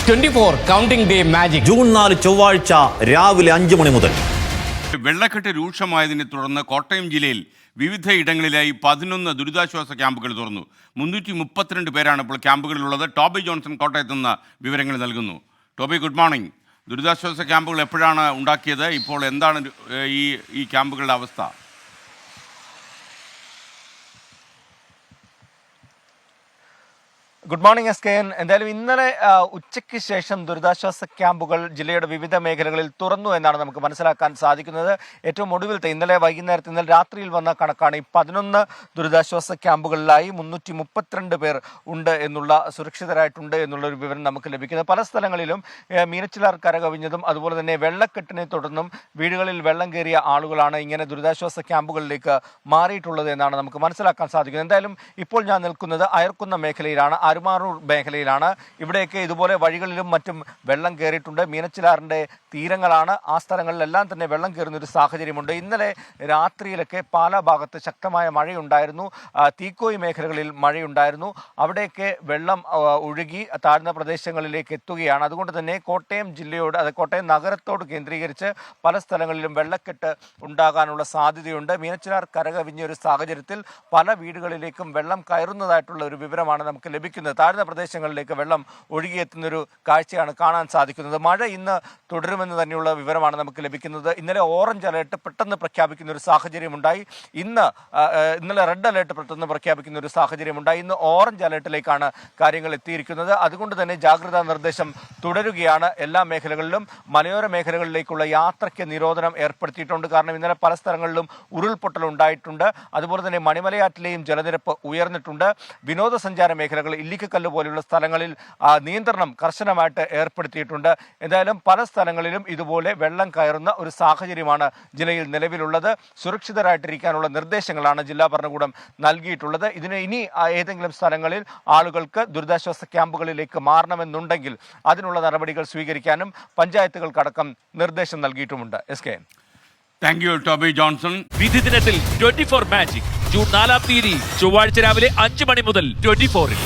24 counting day magic June 4 ചൊവ്വാഴ്ച രാവിലെ 5 മണി മുതൽ. വെള്ളക്കെട്ട് രൂക്ഷമായതിനെ തുടർന്ന് കോട്ടയം ജില്ലയിൽ വിവിധ ഇടങ്ങളിലായി 11 ദുരിതാശ്വാസ ക്യാമ്പുകൾ തുറന്നു. 332 പേരാണ് ഇപ്പോൾ ക്യാമ്പുകളിലുള്ളത്. ടോബി ജോൺസൺ കോട്ടയത്ത് നിന്ന് വിവരങ്ങൾ നൽകുന്നു. Toby, good morning. ദുരിതാശ്വാസ ക്യാമ്പുകൾ എപ്പോഴാണ് ഉണ്ടാക്കിയത്? ഇപ്പോൾ എന്താണ് ഈ ക്യാമ്പുകളുടെ അവസ്ഥ? Good morning SKN. എന്തായാലും ഇന്നലെ ഉച്ചയ്ക്ക് ശേഷം ദുരിതാശ്വാസ ക്യാമ്പുകൾ ജില്ലയുടെ വിവിധ മേഖലകളിൽ തുറന്നു എന്നാണ് നമുക്ക് മനസ്സിലാക്കാൻ സാധിക്കുന്നത്. ഏറ്റവും ഒടുവിലത്തെ ഇന്നലെ രാത്രിയിൽ വന്ന കണക്കാണ്. ഈ 11 ദുരിതാശ്വാസ ക്യാമ്പുകളിലായി 332 പേർ ഉണ്ട് എന്നുള്ള സുരക്ഷിതരായിട്ടുണ്ട് എന്നുള്ളൊരു വിവരം നമുക്ക് ലഭിക്കുന്നത്. പല സ്ഥലങ്ങളിലും മീനച്ചിലാർ കരകവിഞ്ഞതും അതുപോലെ തന്നെ വെള്ളക്കെട്ടിനെ തുടർന്നും വീടുകളിൽ വെള്ളം കയറിയ ആളുകളാണ് ഇങ്ങനെ ദുരിതാശ്വാസ ക്യാമ്പുകളിലേക്ക് മാറിയിട്ടുള്ളത് എന്നാണ് നമുക്ക് മനസ്സിലാക്കാൻ സാധിക്കുന്നത്. എന്തായാലും ഇപ്പോൾ ഞാൻ നിൽക്കുന്നത് അയർക്കുന്ന മേഖലയിലാണ്, അരുമാറൂർ മേഖലയിലാണ്. ഇവിടെയൊക്കെ ഇതുപോലെ വഴികളിലും മറ്റും വെള്ളം കയറിയിട്ടുണ്ട്. മീനച്ചിലാറിൻ്റെ തീരങ്ങളാണ്. ആ സ്ഥലങ്ങളിലെല്ലാം തന്നെ വെള്ളം കയറുന്ന ഒരു സാഹചര്യമുണ്ട്. ഇന്നലെ രാത്രിയിലൊക്കെ പാലാ ഭാഗത്ത് ശക്തമായ മഴയുണ്ടായിരുന്നു. തീക്കോയി മേഖലകളിൽ മഴയുണ്ടായിരുന്നു. അവിടെയൊക്കെ വെള്ളം ഒഴുകി താഴ്ന്ന പ്രദേശങ്ങളിലേക്ക് എത്തുകയാണ്. അതുകൊണ്ട് തന്നെ കോട്ടയം ജില്ലയോട്, കോട്ടയം നഗരത്തോട് കേന്ദ്രീകരിച്ച് പല സ്ഥലങ്ങളിലും വെള്ളക്കെട്ട് ഉണ്ടാകാനുള്ള സാധ്യതയുണ്ട്. മീനച്ചിലാർ കരകവിഞ്ഞ ഒരു സാഹചര്യത്തിൽ പല വീടുകളിലേക്കും വെള്ളം കയറുന്നതായിട്ടുള്ള ഒരു വിവരമാണ് നമുക്ക് ലഭിക്കുന്നത്. താഴ്ന്ന പ്രദേശങ്ങളിലേക്ക് വെള്ളം ഒഴുകിയെത്തുന്നൊരു കാഴ്ചയാണ് കാണാൻ സാധിക്കുന്നത്. മഴ ഇന്ന് തുടരുമെന്ന് തന്നെയുള്ള വിവരമാണ് നമുക്ക് ലഭിക്കുന്നത്. ഇന്നലെ ഓറഞ്ച് അലേർട്ട് പെട്ടെന്ന് പ്രഖ്യാപിക്കുന്ന ഒരു സാഹചര്യമുണ്ടായി. ഇന്നലെ റെഡ് അലേർട്ട് പെട്ടെന്ന് പ്രഖ്യാപിക്കുന്ന ഒരു സാഹചര്യമുണ്ടായി. ഇന്ന് ഓറഞ്ച് അലേർട്ടിലേക്കാണ് കാര്യങ്ങൾ എത്തിയിരിക്കുന്നത്. അതുകൊണ്ട് തന്നെ ജാഗ്രതാ നിർദ്ദേശം തുടരുകയാണ് എല്ലാ മേഖലകളിലും. മലയോര മേഖലകളിലേക്കുള്ള യാത്രയ്ക്ക് നിരോധനം ഏർപ്പെടുത്തിയിട്ടുണ്ട്. കാരണം ഇന്നലെ പല സ്ഥലങ്ങളിലും ഉരുൾപൊട്ടൽ ഉണ്ടായിട്ടുണ്ട്. അതുപോലെ തന്നെ മണിമലയാറ്റിലെയും ജലനിരപ്പ് ഉയർന്നിട്ടുണ്ട്. വിനോദസഞ്ചാര മേഖലകൾ, ഇല്ലിക്കക്കല്ല് പോലെയുള്ള സ്ഥലങ്ങളിൽ നിയന്ത്രണം കർശനമായിട്ട് ഏർപ്പെടുത്തിയിട്ടുണ്ട്. എന്തായാലും പല സ്ഥലങ്ങളിലും ഇതുപോലെ വെള്ളം കയറുന്ന ഒരു സാഹചര്യമാണ് ജില്ലയിൽ നിലവിലുള്ളത്. സുരക്ഷിതരായിട്ടിരിക്കാനുള്ള നിർദ്ദേശങ്ങളാണ് ജില്ലാ ഭരണകൂടം നൽകിയിട്ടുള്ളത്. ഇതിന് ഇനി ഏതെങ്കിലും സ്ഥലങ്ങളിൽ ആളുകൾക്ക് ദുരിതാശ്വാസ ക്യാമ്പുകളിലേക്ക് മാറണമെന്നുണ്ടെങ്കിൽ അതിനുള്ള നടപടികൾ സ്വീകരിക്കാനും പഞ്ചായത്തുകൾക്കടക്കം നിർദ്ദേശം നൽകിയിട്ടുമുണ്ട്. SKN. Thank you Toby Johnson. വിധി ദിനത്തിൽ 24 മാജിക് ജൂൺ 4 ചൊവ്വാഴ്ച രാവിലെ 5 മണി മുതൽ 24-ൽ.